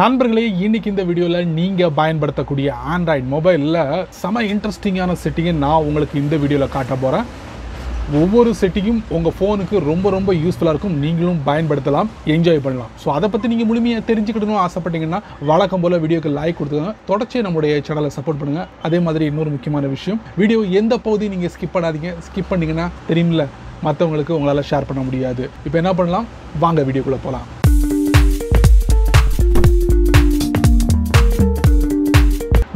நண்பர்களே இன்னைக்கு இந்த வீடியோல நீங்க பயன்படுத்தக்கூடிய ஆண்ட்ராய்டு மொபைல்ல செம இன்ட்ரெஸ்டிங்கான செட்டிங்கை நான் உங்களுக்கு இந்த வீடியோல காட்ட போறேன். ஒவ்வொரு செட்டிங்கும் உங்க ஃபோனுக்கு ரொம்ப யூஸ்ஃபுல்லா இருக்கும். நீங்களும் பயன்படுத்தலாம், என்ஜாய் பண்ணலாம். ஸோ அதை பத்தி நீங்க முழுமையா தெரிஞ்சுக்கணும்னு ஆசைப்பட்டீங்கன்னா வழக்கம் போல வீடியோக்கு லைக் கொடுத்துங்க. தொடர்ச்சியாக நம்மளுடைய சேனலை சப்போர்ட் பண்ணுங்க. அதே மாதிரி இன்னொரு முக்கியமான விஷயம், வீடியோ எந்த பகுதியும் நீங்க ஸ்கிப் பண்ணாதீங்க. ஸ்கிப் பண்ணீங்கன்னா தெரியுமில்ல, மற்றவங்களுக்கு உங்களால் ஷேர் பண்ண முடியாது. இப்போ என்ன பண்ணலாம், வாங்க வீடியோக்குள்ள போகலாம்.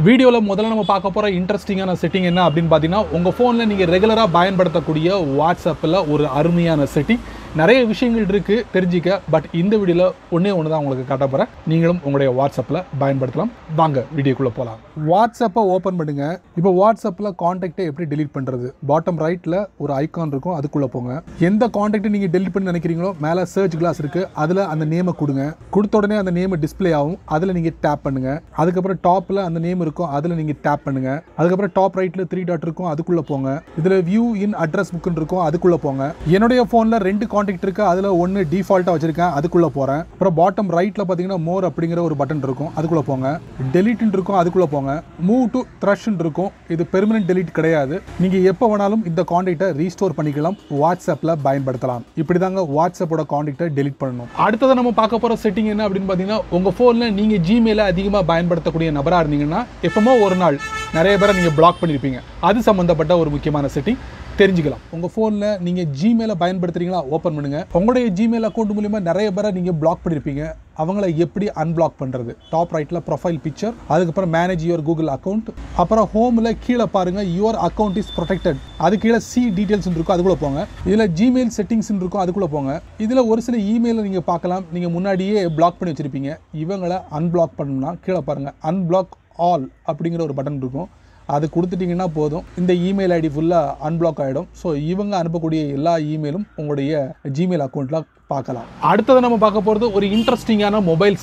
வீடியோவில் முதல்ல நம்ம பார்க்க போகிற இன்ட்ரெஸ்டிங்கான செட்டிங் என்ன அப்படின்னு பார்த்தீங்கன்னா, உங்கள் ஃபோனில் நீங்கள் ரெகுலராக பயன்படுத்தக்கூடிய வாட்ஸ்அப்பில் ஒரு அருமையான செட்டிங். நிறைய விஷயங்கள் இருக்குது தெரிஞ்சிக்க, பட் இந்த வீடியோவில் ஒன்றே ஒன்று தான் உங்களுக்கு காட்ட போகிறேன். நீங்களும் உங்களுடைய வாட்ஸ்அப்பில் பயன்படுத்தலாம். வாங்க வீடியோக்குள்ளே போகலாம். வாட்ஸ்அப்பை ஓப்பன் பண்ணுங்க. இப்போ வாட்ஸ்அப்பில் காண்டாக்டை எப்படி டெலீட் பண்ணுறது? பாட்டம் ரைட்டில் ஒரு ஐக்கான் இருக்கும், அதுக்குள்ளே போங்க. எந்த காண்டாக்டை நீங்கள் டெலீட் பண்ணி நினைக்கிறீங்களோ மேலே சர்ச் கிளாஸ் இருக்குது, அதில் அந்த நேமை கொடுங்க. கொடுத்த உடனே அந்த நேம் டிஸ்பிளே ஆகும், அதில் நீங்கள் டேப் பண்ணுங்க. அதுக்கப்புறம் டாப்பில் அந்த நேம் இருக்கும், அதில் நீங்கள் டேப் பண்ணுங்க. அதுக்கப்புறம் டாப் ரைட்டில் 3 டாட் இருக்கும், அதுக்குள்ளே போங்க. இதில் வியூ இன் அட்ரஸ் புக்குன்னு இருக்கும், அதுக்குள்ளே போங்க. என்னுடைய ஃபோனில் 2 காண்டாக்ட் இருக்கு, அதில் ஒன்று டிஃபால்ட்டாக வச்சிருக்கேன், அதுக்குள்ளே போகிறேன். அப்புறம் பாட்டம் ரைட்டில் பார்த்தீங்கன்னா மோர் அப்படிங்கிற ஒரு பட்டன் இருக்கும், அதுக்குள்ளே போங்க. டெலீட்னு இருக்கும், அதுக்குள்ளே போங்க. மூவ் டு த்ரஷ்ன்னு இருக்கும், இது பெர்மனன்ட் டெலீட் கிடையாது. நீங்கள் எப்போ வேணாலும் இந்த காண்டாக்டை ரீஸ்டோர் பண்ணிக்கலாம், வாட்ஸ்அப்பில் பயன்படுத்தலாம். இப்படி தாங்க வாட்ஸ்அப்போட காண்டாக்டை டெலீட் பண்ணணும். அடுத்தது நம்ம பார்க்க போகிற செட்டிங் என்ன அப்படின்னு பார்த்தீங்கன்னா, உங்கள் ஃபோனில் நீங்கள் ஜிமெயிலை அதிகமாக பயன்படுத்தக்கூடிய நபராக இருந்தீங்கன்னா எப்பவுமே ஒரு நாள் நிறைய பேரை நீங்கள் பிளாக் பண்ணியிருப்பீங்க. அது சம்மந்தப்பட்ட ஒரு முக்கியமான செட்டிங் தெரிஞ்சுக்கலாம். உங்கள் ஃபோனில் நீங்கள் ஜிமெயிலை பயன்படுத்துறீங்களா, ஓப்பன் பண்ணுங்கள். உங்களுடைய ஜிமெயில் அக்கௌண்ட் மூலிமா நிறைய பேரை நீங்கள் பிளாக் பண்ணியிருப்பீங்க. அவங்கள எப்படி அன்பிளாக் பண்ணுறது? டாப் ரைட்டில் ப்ரொஃபைல் பிக்சர், அதுக்கப்புறம் மேனேஜ் யுவர் கூகுள் அக்கௌண்ட், அப்புறம் ஹோமில் கீழே பாருங்கள் யுவர் அக்கௌண்ட் இஸ் ப்ரொடெக்டட், அது கீழே சி டீட்டெயில்ஸ் இருக்கும், அதுக்குள்ளே போங்க. இதில் ஜிமெயில் செட்டிங்ஸ் இருக்கும், அதுக்குள்ளே போங்க. இதில் ஒரு சில இமெயிலை நீங்கள் பார்க்கலாம், நீங்கள் முன்னாடியே பிளாக் பண்ணி வச்சுருப்பீங்க. இவங்களை அன்பிளாக் பண்ணணும்னா கீழே பாருங்கள், அன்பிளாக் ஆல் அப்படிங்கிற ஒரு பட்டன் இருக்கும், அது கொடுத்துட்டிங்கன்னா போதும், இந்த இமெயில் ஐடி ஃபுல்லாக அன்பிளாக் ஆகிடும். ஸோ இவங்க அனுப்பக்கூடிய எல்லா இமெயிலும் உங்களுடைய ஜிமெயில் அக்கௌண்ட்டில் பார்க்கலாம். அடுத்தது நம்ம பார்க்க போகிறது ஒரு இன்ட்ரெஸ்டிங்கான மொபைல்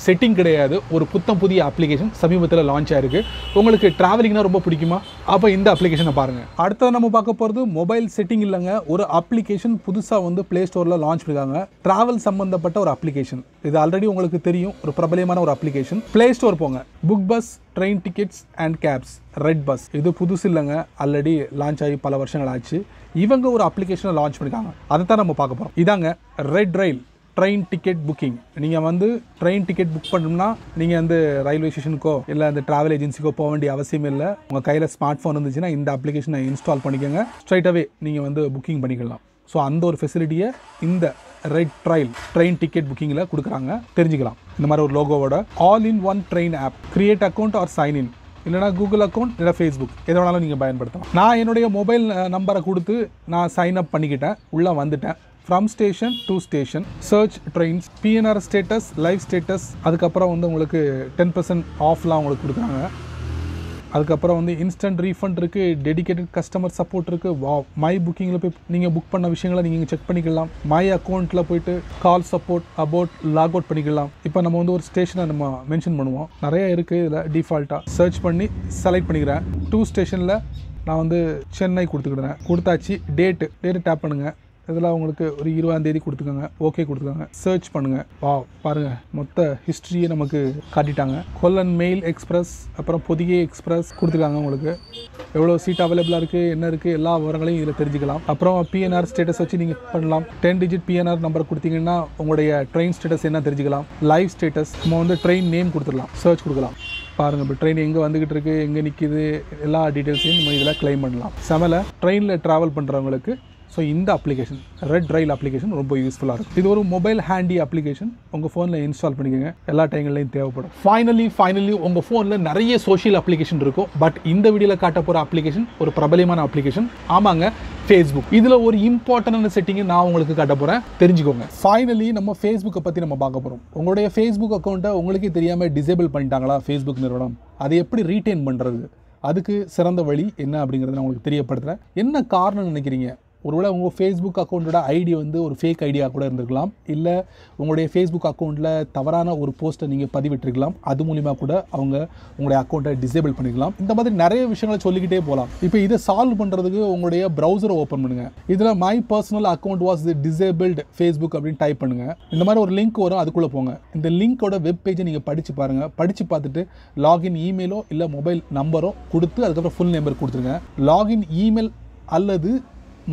செட்டிங் கிடையாது, ஒரு புதிய அப்ளிகேஷன் சமீபத்தில் லான்ச் ஆயிருக்கு. உங்களுக்கு டிராவலிங்னா ரொம்ப பிடிக்குமா? அப்போ இந்த அப்ளிகேஷனை பாருங்கள். அடுத்தது நம்ம பார்க்க போகிறது மொபைல் செட்டிங் இல்லைங்க, ஒரு அப்ளிகேஷன் புதுசாக வந்து ப்ளே ஸ்டோரில் லான்ச் பண்ணியிருக்காங்க. டிராவல் சம்மந்தப்பட்ட ஒரு அப்ளிகேஷன். இது ஆல்ரெடி உங்களுக்கு தெரியும், ஒரு பிரபலமான ஒரு அப்ளிகேஷன். ப்ளே ஸ்டோர் போங்க, book bus, train tickets and cabs, red bus. இது புதுசு இல்லைங்க, ஆல்ரெடி லான்ச் ஆகி பல வருஷங்கள் ஆச்சு. இவங்க ஒரு அப்ளிகேஷனை லான்ச் பண்ணியிருக்காங்க, அதை தான் நம்ம பார்க்க போகிறோம். இதாங்க RedTrail ட்ரெயின் டிக்கெட் புக்கிங். நீங்கள் வந்து ட்ரெயின் டிக்கெட் புக் பண்ணணும்னா நீங்கள் வந்து ரயில்வே ஸ்டேஷனுக்கோ இல்லை அந்த ட்ராவல் ஏஜென்சிக்கோ போக வேண்டிய அவசியம் இல்லை. உங்கள் கையில் ஸ்மார்ட் ஃபோன் இருந்துச்சுன்னா இந்த அப்ளிகேஷனை இன்ஸ்டால் பண்ணிக்கோங்க, ஸ்ட்ரைட்டாகவே நீங்கள் வந்து புக்கிங் பண்ணிக்கலாம். ஸோ அந்த ஒரு ஃபெசிலிட்டியை இந்த RedTrail ட்ரெயின் டிக்கெட் புக்கிங்கில் கொடுக்குறாங்க, தெரிஞ்சுக்கலாம். இந்த மாதிரி ஒரு லோகோவோட all in one train app, create account or sign in, இல்லைனா கூகுள் அக்கௌண்ட் இல்லை ஃபேஸ்புக், எதை வேணாலும் நீங்கள் பயன்படுத்தலாம். நான் என்னுடைய மொபைல் நம்பரை கொடுத்து நான் சைன் அப் பண்ணிக்கிட்டேன், உள்ளே வந்துட்டேன். From station to station, search trains, PNR status, live status, அதுக்கப்புறம் வந்து உங்களுக்கு 10% ஆஃப்லாம் உங்களுக்கு கொடுக்குறாங்க. அதுக்கப்புறம் வந்து இன்ஸ்டன்ட் ரீஃபண்ட் இருக்குது, டெடிகேட்டட் கஸ்டமர் சப்போர்ட் இருக்குது. மை புக்கிங்கில் போய் நீங்கள் புக் பண்ண விஷயங்களை நீங்கள் செக் பண்ணிக்கலாம். மை அக்கௌண்ட்டில் போய்ட்டு கால் சப்போர்ட், அபவுட், லாக் அவுட் பண்ணிக்கலாம். இப்போ நம்ம வந்து ஒரு ஸ்டேஷனை நம்ம மென்ஷன் பண்ணுவோம், நிறைய இருக்குது. இதில் டிஃபால்ட்டாக சர்ச் பண்ணி செலக்ட் பண்ணிக்கிறேன். 2 ஸ்டேஷனில் நான் வந்து சென்னை கொடுத்துக்கிடுறேன். கொடுத்தாச்சு. டேட்டு டேப் பண்ணுங்கள். இதில் உங்களுக்கு ஒரு 20ஆம் தேதி கொடுத்துக்கோங்க, ஓகே கொடுத்துக்கோங்க. சர்ச் பண்ணுங்கள். பாருங்கள், மொத்த ஹிஸ்ட்ரியை நமக்கு காட்டிட்டாங்க. கொல்லன் மெயில் எக்ஸ்பிரஸ், அப்புறம் பொதிகை எக்ஸ்பிரஸ் கொடுத்துருக்காங்க. உங்களுக்கு எவ்வளோ சீட் அவைலபிளாக இருக்குது, என்ன இருக்குது, எல்லா விவரங்களையும் இதில் தெரிஞ்சுக்கலாம். அப்புறம் PNR ஸ்டேட்டஸ் வச்சு நீங்கள் பண்ணலாம். 10 டிஜிட் PNR நம்பர் கொடுத்தீங்கன்னா உங்களுடைய ட்ரெயின் ஸ்டேட்டஸ் என்ன தெரிஞ்சுக்கலாம். லைவ் ஸ்டேட்டஸ், நம்ம வந்து ட்ரெயின் நேம் கொடுத்துடலாம், சர்ச் கொடுக்கலாம். பாருங்கள், இப்போ ட்ரெயின் எங்கே வந்துக்கிட்டு இருக்குது, எங்கே நிற்கிது, எல்லா டீட்டெயில்ஸையும் நம்ம இதில் கிளைம் பண்ணலாம். செமல ட்ரெயினில் ட்ராவல் பண்ணுறவங்களுக்கு ஸோ இந்த அப்ளிகேஷன் RedTrail அப்ளிகேஷன் ரொம்ப யூஸ்ஃபுல்லாக இருக்கும். இது ஒரு மொபைல் ஹேண்டி அப்ளிகேஷன், உங்கள் ஃபோனில் இன்ஸ்டால் பண்ணிக்கோங்க, எல்லா டைம்லையும் தேவைப்படும். ஃபைனலி உங்கள் ஃபோனில் நிறைய சோஷியல் அப்ளிகேஷன் இருக்கும், பட் இந்த வீடியோவில் காட்ட போகிற அப்ளிகேஷன் ஒரு பிரபலமான அப்ளிகேஷன். ஆமாங்க, ஃபேஸ்புக். இதில் ஒரு இம்பார்ட்டன்டான செட்டிங்கை நான் உங்களுக்கு காட்ட போகிறேன், தெரிஞ்சுக்கோங்க. ஃபைனலி நம்ம ஃபேஸ்புக்கை பற்றி நம்ம பார்க்க போகிறோம். உங்களுடைய ஃபேஸ்புக் அக்கௌண்ட்டை உங்களுக்கே தெரியாமல் டிசேபிள் பண்ணிட்டாங்களா ஃபேஸ்புக் நிறுவனம், அதை எப்படி ரீட்டைன் பண்ணுறது, அதுக்கு சிறந்த வழி என்ன அப்படிங்கிறத நான் உங்களுக்கு தெரியப்படுத்துகிறேன். என்ன காரணம் நினைக்கிறீங்க? ஒருவேளை உங்கள் ஃபேஸ்புக் அக்கௌண்ட்டோட ஐடி வந்து ஒரு ஃபேக் ஐடியாக கூட இருந்திருக்கலாம், இல்லை உங்களுடைய ஃபேஸ்புக் அக்கௌண்ட்டில் தவறான ஒரு போஸ்ட்டை நீங்கள் பதிவிட்டிருக்கலாம், அது மூலிமா கூட அவங்க உங்களுடைய அக்கௌண்ட்டை டிசேபிள் பண்ணிக்கலாம். இந்த மாதிரி நிறைய விஷயங்களை சொல்லிக்கிட்டே போகலாம். இப்போ இதை சால்வ் பண்ணுறதுக்கு உங்களுடைய ப்ரௌசரை ஓப்பன் பண்ணுங்கள். இதில் my personal account was disabled Facebook அப்படின்னு டைப் பண்ணுங்கள். இந்த மாதிரி ஒரு லிங்க் வரும், அதுக்குள்ளே போங்க. இந்த லிங்க்கோட வெப் பேஜை நீங்கள் படித்து பாருங்கள். படித்து பார்த்துட்டு லாகின் இமெயிலோ இல்லை மொபைல் நம்பரோ கொடுத்து அதுக்கப்புறம் ஃபுல் நம்பர் கொடுத்துருங்க. லாகின் இமெயில் அல்லது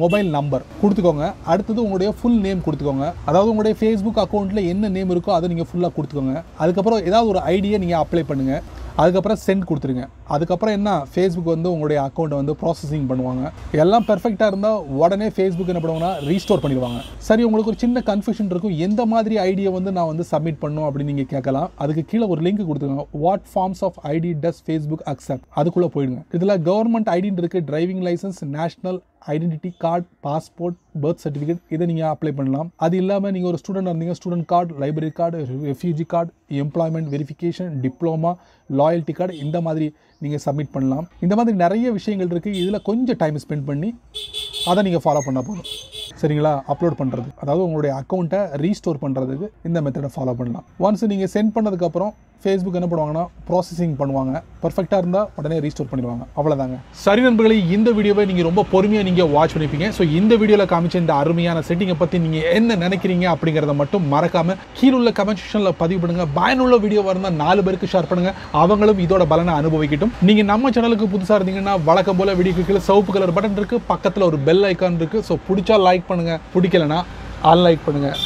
மொபைல் நம்பர் கொடுத்துக்கோங்க. அடுத்தது உங்களுடைய ஃபுல் நேம் கொடுத்துக்கோங்க. அதாவது உங்களுடைய ஃபேஸ்புக் அக்கௌண்ட்டில் என்ன நேம் இருக்கோ அதை நீங்கள் ஃபுல்லாக கொடுத்துக்கோங்க. அதுக்கப்புறம் ஏதாவது ஒரு ஐடியை நீங்கள் அப்ளை பண்ணுங்கள். அதுக்கப்புறம் சென்ட் கொடுத்துருங்க. அதுக்கப்புறம் என்ன, ஃபேஸ்புக் வந்து உங்களுடைய அக்கௌண்ட்டை வந்து ப்ராசஸிங் பண்ணுவாங்க. எல்லாம் பெர்ஃபெக்டாக இருந்தால் உடனே ஃபேஸ்புக் என்ன பண்ணுவாங்கன்னா ரீஸ்டோர் பண்ணிடுவாங்க. சரி, உங்களுக்கு ஒரு சின்ன கன்ஃபியூஷன் இருக்கும், எந்த மாதிரி ஐடியை வந்து நான் வந்து சப்மிட் பண்ணணும் அப்படின்னு நீங்கள் கேட்கலாம். அதுக்கு கீழே ஒரு லிங்க் கொடுத்துருங்க, what forms of ID does Facebook accept, அதுக்குள்ளே போயிடுங்க. இதில் கவர்மெண்ட் ஐடின்னு இருக்குது, driving licence, national identity card, passport, birth certificate, இதை நீங்கள் அப்ளை பண்ணலாம். அது இல்லாமல் நீங்கள் ஒரு ஸ்டூடெண்ட் இருந்தீங்க, student card, library card, refugee card, employment verification, diploma, loyalty card, இந்த மாதிரி நீங்கள் சப்மிட் பண்ணலாம். இந்த மாதிரி நிறைய விஷயங்கள் இருக்குது. இதில் கொஞ்சம் டைம் ஸ்பெண்ட் பண்ணி அதை நீங்கள் ஃபாலோ பண்ண போதும். சரிங்களா? அப்லோட் பண்ணுறது, அதாவது உங்களுடைய அக்கௌண்ட்டை ரீஸ்டோர் பண்ணுறதுக்கு இந்த மெத்தடை ஃபாலோ பண்ணலாம். ஒன்ஸ் நீங்கள் சென்ட் பண்ணதுக்கப்புறம் ஃபேஸ்புக் என்ன பண்ணுவாங்கன்னா ப்ராசஸிங் பண்ணுவாங்க. பர்ஃபெக்டாக இருந்தால் உடனே ரீஸ்டோர் பண்ணிடுவாங்க. அவ்வளோதாங்க. சரி நண்பர்களே, இந்த வீடியோவை நீங்கள் ரொம்ப பொறுமையாக நீங்கள் வாட்ச் பண்ணிப்பீங்க. ஸோ இந்த வீடியோவில் காமிச்ச இந்த அருமையான செட்டிங்கை பற்றி நீங்கள் என்ன நினைக்கிறீங்க அப்படிங்கிறத மட்டும் மறக்காமல் கீழுள்ள கமெண்ட் செக்ஷனில் பதிவு பண்ணுங்கள். பயனுள்ள வீடியோவாக இருந்தால் 4 பேருக்கு ஷேர் பண்ணுங்கள், அவங்களும் இதோட பலனை அனுபவிக்கட்டும். நீங்கள் நம்ம சேனலுக்கு புதுசாக இருந்தீங்கன்னா வழக்கம் போல் வீடியோக்கு கீழே சிவப்பு கலர் பட்டன் இருக்குது, பக்கத்தில் ஒரு பெல் ஐக்கான் இருக்குது. ஸோ பிடிச்சா லைக் பண்ணுங்கள், பிடிக்கலனா அன்லைக் பண்ணுங்கள்.